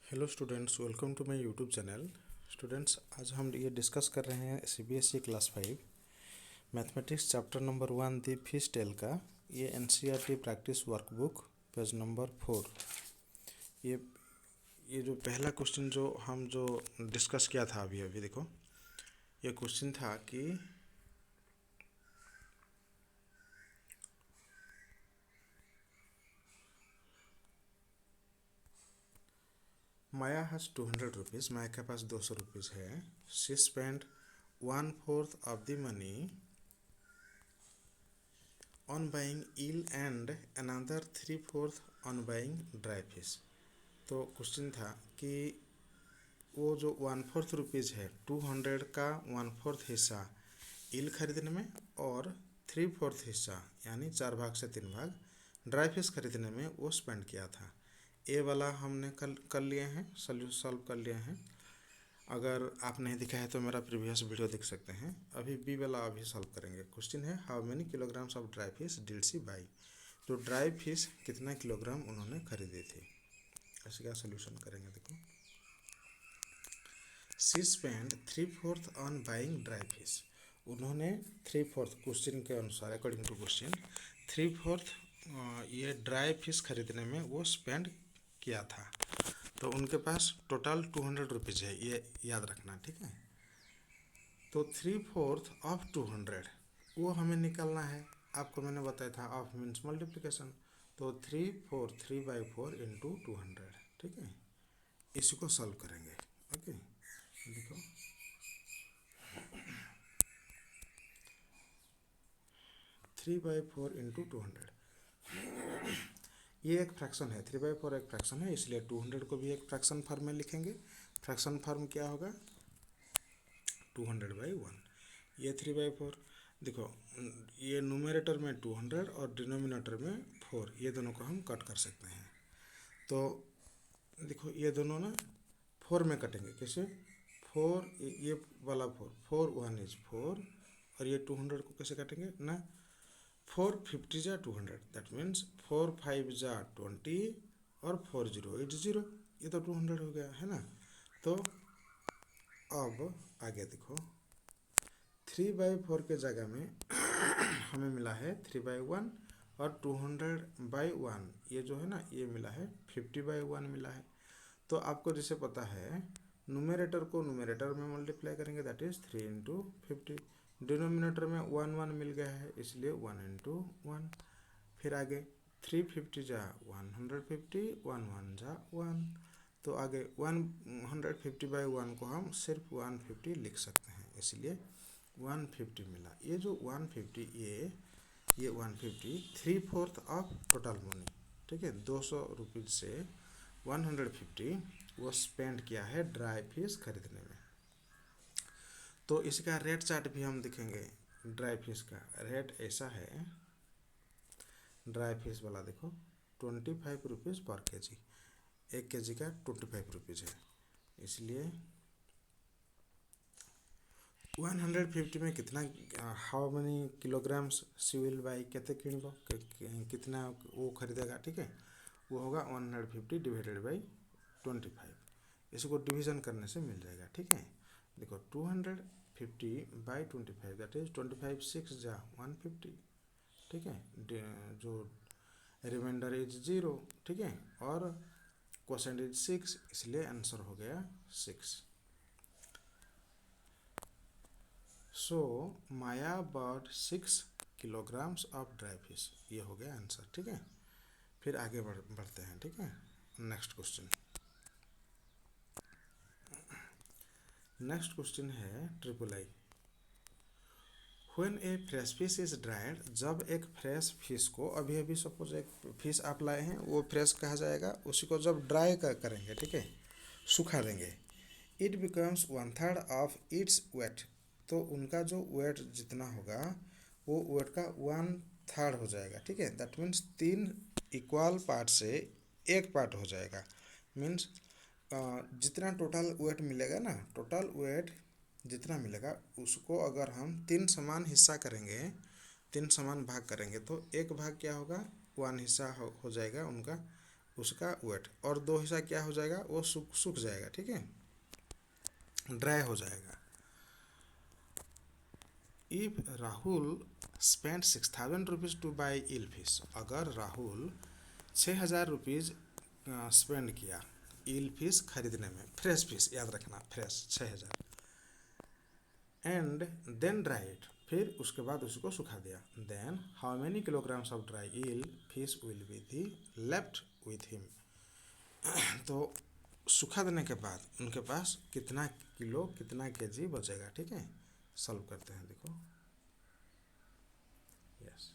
Hello students, welcome to my YouTube channel. Students, आज हम ये डिस्कस कर रहे हैं CBSE class 5 mathematics chapter number 1 the fish tail का। ये NCERT practice workbook page number 4। ये ये जो पहला क्वेश्चन जो डिस्कस किया था अभी अभी देखो, ये क्वेश्चन था कि माया हैज़ 200 रुपीज़। माया के पास 200 रुपीज़ है। She spend 1/4 of the money on buying eel and another 3/4 on buying dry fish। तो क्वेश्चन था कि वो जो 1/4 रुपीज़ है, 200 का 1/4 हिस्सा ईल खरीदने में और 3/4 हिस्सा यानी 4 भाग से 3 भाग ड्राई फिश खरीदने में वो स्पेंड किया था। ए वाला हमने कल कर लिए हैं, सॉल्व कर लिए हैं। अगर आप नहीं दिखा है तो मेरा प्रीवियस वीडियो देख सकते हैं। अभी बी वाला अभी सॉल्व करेंगे। क्वेश्चन है how many kilograms of dry fish did she by. तो ड्राई फिश कितना किलोग्राम उन्होंने खरीदे थे, इसका सोल्यूशन करेंगे। देखो, she spend 3/4 on buying dry fish. उन्होंने 3/4 क्वेश्चन के अनुसार, अकॉर्डिंग टू क्वेश्चन 3/4 ये ड्राई फिश खरीदने में वो स्पेंड किया था। तो उनके पास टोटल 200 रुपीज़ है, ये याद रखना, ठीक है। तो 3/4 ऑफ 200 वो हमें निकालना है। आपको मैंने बताया था ऑफ मीन्स मल्टीप्लिकेशन। तो 3/4 इंटू 200, ठीक है। इसी को सॉल्व करेंगे। ओके, देखो 3/4 इंटू 200, ये एक फ्रैक्शन है। 3/4 एक फ्रैक्शन है, इसलिए 200 को भी एक फ्रैक्शन फॉर्म में लिखेंगे। फ्रैक्शन फॉर्म क्या होगा, 200/1। ये 3/4। देखो, ये न्यूमरेटर में 200 और डिनोमिनेटर में 4, ये दोनों को हम कट कर सकते हैं। तो देखो, ये दोनों ना 4 में कटेंगे। कैसे? 4, ये वाला 4 1 इज 4, और ये 200 को कैसे काटेंगे ना, 4 50 जा 200, दैट मीन्स 4 5 जा 20 और 4 0 8 0। ये तो 200 हो गया है ना। तो अब आगे देखो, 3/4 के जगह में हमें मिला है 3/1, और 200/1 ये जो है ना, ये मिला है 50/1 मिला है। तो आपको जैसे पता है, न्यूमरेटर को न्यूमरेटर में मल्टीप्लाई करेंगे, दैट इज 3 इंटू 50। डिनोमिनेटर में 1 1 मिल गया है, इसलिए 1 इंटू 1। फिर आगे 350 जा 150, 1 1 जा 1। तो आगे 150/1 को हम सिर्फ 150 लिख सकते हैं, इसलिए 150 मिला। ये जो 150, ये 150 3/4 ऑफ टोटल मनी, ठीक है। 200 रुपीज़ से 150 वो स्पेंड किया है ड्राई फिश खरीदने में। तो इसका रेट चार्ट भी हम दिखेंगे। ड्राई फिश का रेट ऐसा है, ड्राई फिश वाला देखो, 25 रुपीज़ पर केजी। 1 केजी का 25 रुपीज़ है, इसलिए 150 में कितना, how many kilograms she will by, कहते किणबो कितना वो खरीदेगा, ठीक है। वो होगा 150 डिवाइडेड बाई 25। इसको डिवीज़न करने से मिल जाएगा, ठीक है। देखो 250/25, दैट इज 25 6 जा 150, ठीक है। जो रिमाइंडर इज 0, ठीक है, और क्वोशेंट इज 6, इसलिए आंसर हो गया 6। So Maya bought 6 kilograms of dry fish, ये हो गया आंसर, ठीक है। फिर आगे बढ़ते हैं, ठीक है। नेक्स्ट क्वेश्चन, नेक्स्ट क्वेश्चन है triple I. When A fresh fish is dried, जब एक फ्रेश फिश को, अभी अभी सपोज एक फिश आप लाए हैं, वो फ्रेश कहा जाएगा। उसी को जब ड्राई करेंगे, ठीक है, सुखा देंगे, it becomes 1/3 of its weight. तो उनका जो वेट जितना होगा, वो वेट का 1/3 हो जाएगा, ठीक है। दैट मीन्स 3 इक्वल पार्ट से 1 पार्ट हो जाएगा। मीन्स जितना टोटल वेट मिलेगा ना, टोटल वेट जितना मिलेगा, उसको अगर हम 3 समान हिस्सा करेंगे, 3 समान भाग करेंगे, तो एक भाग क्या होगा, 1 हिस्सा हो जाएगा उनका उसका वेट, और 2 हिस्सा क्या हो जाएगा, वो सूख जाएगा, ठीक है, ड्राई हो जाएगा। If Rahul spend 6,000 rupees to buy eel fish, अगर राहुल 6,000 रुपीज़ स्पेंड किया ईल फिश खरीदने में, फ्रेश फिश याद रखना, fresh 6,000, and then dry it, फिर उसके बाद उसको सुखा दिया, then how many kilograms of dry eel fish will be the left with him, तो सुखा देने के बाद उनके पास कितना किलो, कितना केजी बचेगा, ठीक है। सॉल्व करते हैं, देखो, yes.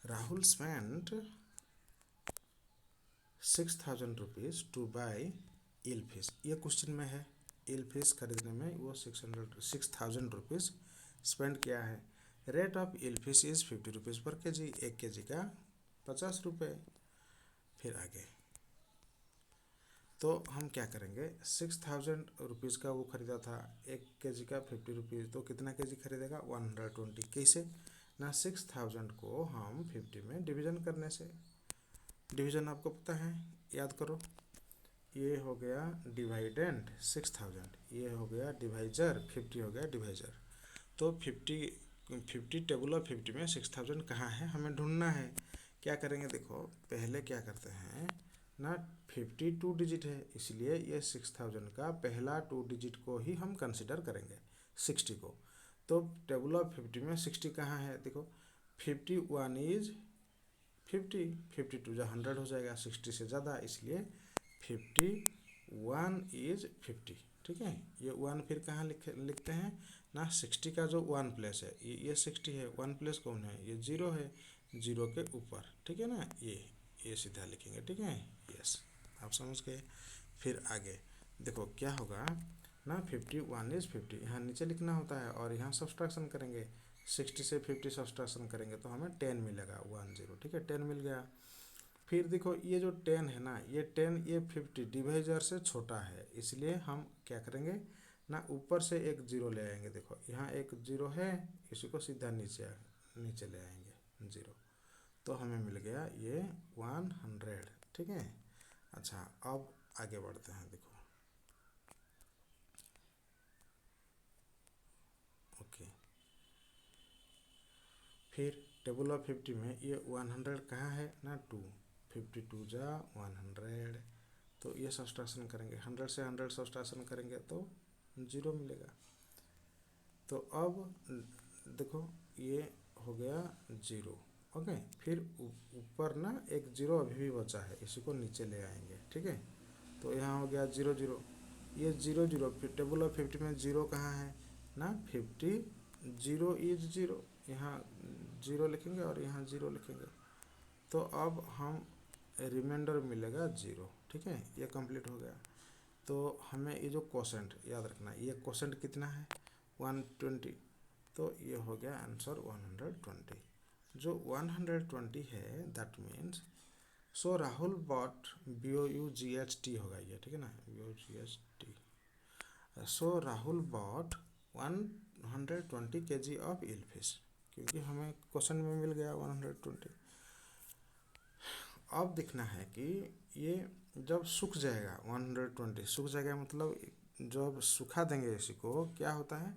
Rahul spent 6,000 rupees to buy eel fish, ये क्वेश्चन में है, ईल फिश खरीदने में वो 6,000 रुपीज़ स्पेंड किया है। Rate of eel fish is 50 rupees per K जी, 1 के जी का 50 रुपये। फिर आगे तो हम क्या करेंगे, 6,000 रुपीज़ का वो ख़रीदा था, 1 के जी का 50 रुपीज़, तो कितना के जी खरीदेगा, 120। कैसे ना, 6,000 को हम 50 में डिवीज़न करने से, डिवीज़न आपको पता है, याद करो, ये हो गया डिवाइडेंड 6,000, ये हो गया डिवाइजर, 50 हो गया डिवाइजर। तो 50 टेबल ऑफ 50 में 6,000 कहाँ है, हमें ढूंढना है। क्या करेंगे, देखो पहले क्या करते हैं ना, 50 2 डिजिट है, इसलिए ये 6,000 का पहला 2 डिजिट को ही हम कंसिडर करेंगे, 60 को। तो टेबल ऑफ 50 में 60 कहाँ है, देखो 51 इज 50, 52 जो 100 हो जाएगा, 60 से ज़्यादा, इसलिए 51 इज 50, ठीक है। ये 1 फिर कहाँ लिखते हैं ना, 60 का जो 1 प्लेस है, ये 60 है, 1 प्लेस कौन है, ये 0 है, 0 के ऊपर, ठीक है ना, ये सीधा लिखेंगे, ठीक है, यस, आप समझ गए। फिर आगे देखो क्या होगा ना, 51 इज 50, यहाँ नीचे लिखना होता है, और यहाँ सब्सट्रैक्शन करेंगे, 60 से 50 सब्सट्रैक्शन करेंगे तो हमें 10 मिलेगा, 10, ठीक है, 10 मिल गया। फिर देखो ये जो 10 है ना, ये 10 ये 50 डिवाइजर से छोटा है, इसलिए हम क्या करेंगे ना, ऊपर से एक जीरो ले आएंगे, देखो यहाँ एक जीरो है, इसी को सीधा नीचे ले आएंगे जीरो, तो हमें मिल गया ये 100, ठीक है। अच्छा अब आगे बढ़ते हैं, देखो, ओके, फिर टेबल ऑफ 50 में ये 100 कहाँ है ना, 2, 52 जा 100, तो ये सब्सट्रैक्शन करेंगे, 100 से 100 सब्सट्रैक्शन करेंगे तो 0 मिलेगा। तो अब देखो ये हो गया 0, ओके। फिर ऊपर ना एक 0 अभी भी बचा है, इसी को नीचे ले आएंगे, ठीक है। तो यहाँ हो गया 0 0, ये 0 0, फिर टेबल ऑफ 50 में 0 कहाँ है ना, 50 0 इज 0, यहाँ 0 लिखेंगे और यहाँ 0 लिखेंगे, तो अब हम रिमाइंडर मिलेगा 0, ठीक है, ये कंप्लीट हो गया। तो हमें ये जो क्वोशेंट याद रखना, ये क्वोशेंट कितना है, 120, तो ये हो गया आंसर 120। जो 120 है that means, so Rahul bought BOUGHT होगा ये, ठीक है ना, BOUGHT, so Rahul bought 120 kg of eel fish, क्योंकि हमें क्वेश्चन में मिल गया 120। अब दिखना है कि ये जब सूख जाएगा, 120 सूख जाएगा, मतलब जब सुखा देंगे इसी को, क्या होता है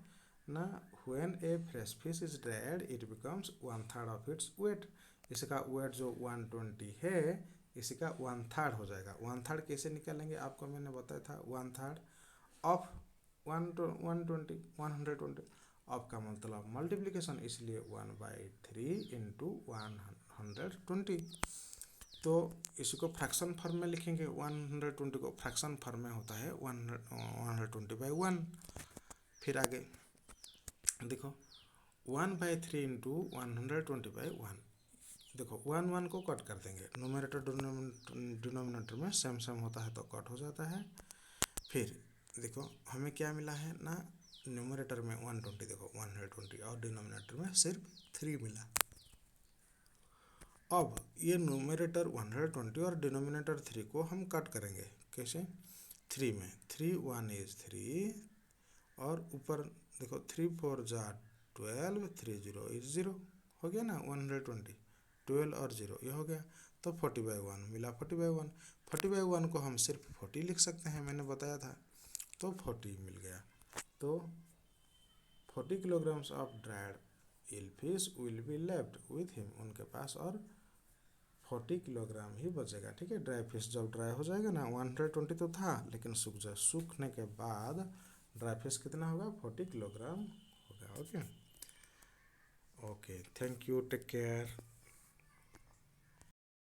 ना, when A fresh fish is dried it becomes 1/3 of its weight, इसका वेट जो 120 है, इसी का 1/3 हो जाएगा। 1/3 कैसे निकालेंगे, आपको मैंने बताया था, 1/3 ऑफ 120 ऑफ का मतलब मल्टीप्लिकेशन, इसलिए 1/3 इंटू 120, तो इसी को फ्रैक्शन फॉर्म में लिखेंगे, 120 को फ्रैक्शन फॉर्म में होता है 120/1। फिर आगे देखो 1/3 इंटू 120/1, देखो 1 को कट कर देंगे, नोमिनेटर डिनोमिनेटर में सेम सेम होता है तो कट हो जाता है। फिर देखो हमें क्या मिला है ना, न्यूमरेटर में 120, देखो 120, और डिनोमिनेटर में सिर्फ 3 मिला। अब ये न्यूमरेटर 120 और डिनोमिनेटर 3 को हम कट करेंगे। कैसे? 3 में 3 1 इज 3 और ऊपर देखो 3 4 जा 12, 3 0 इज 0, हो गया ना 120, 12 और 0 ये हो गया। तो 40/1 मिला, 40/1, 40/1 को हम सिर्फ 40 लिख सकते हैं, मैंने बताया था, तो 40 मिल गया। तो 40 kilograms of dried eel fish will be left with him, उनके पास और 40 किलोग्राम ही बचेगा। ठीक है, ड्राई फिश जब ड्राई हो जाएगा ना, 120 तो था लेकिन सूखने के बाद ड्राई फिश कितना होगा? 40 किलोग्राम होगा। Okay okay, thank you, take care.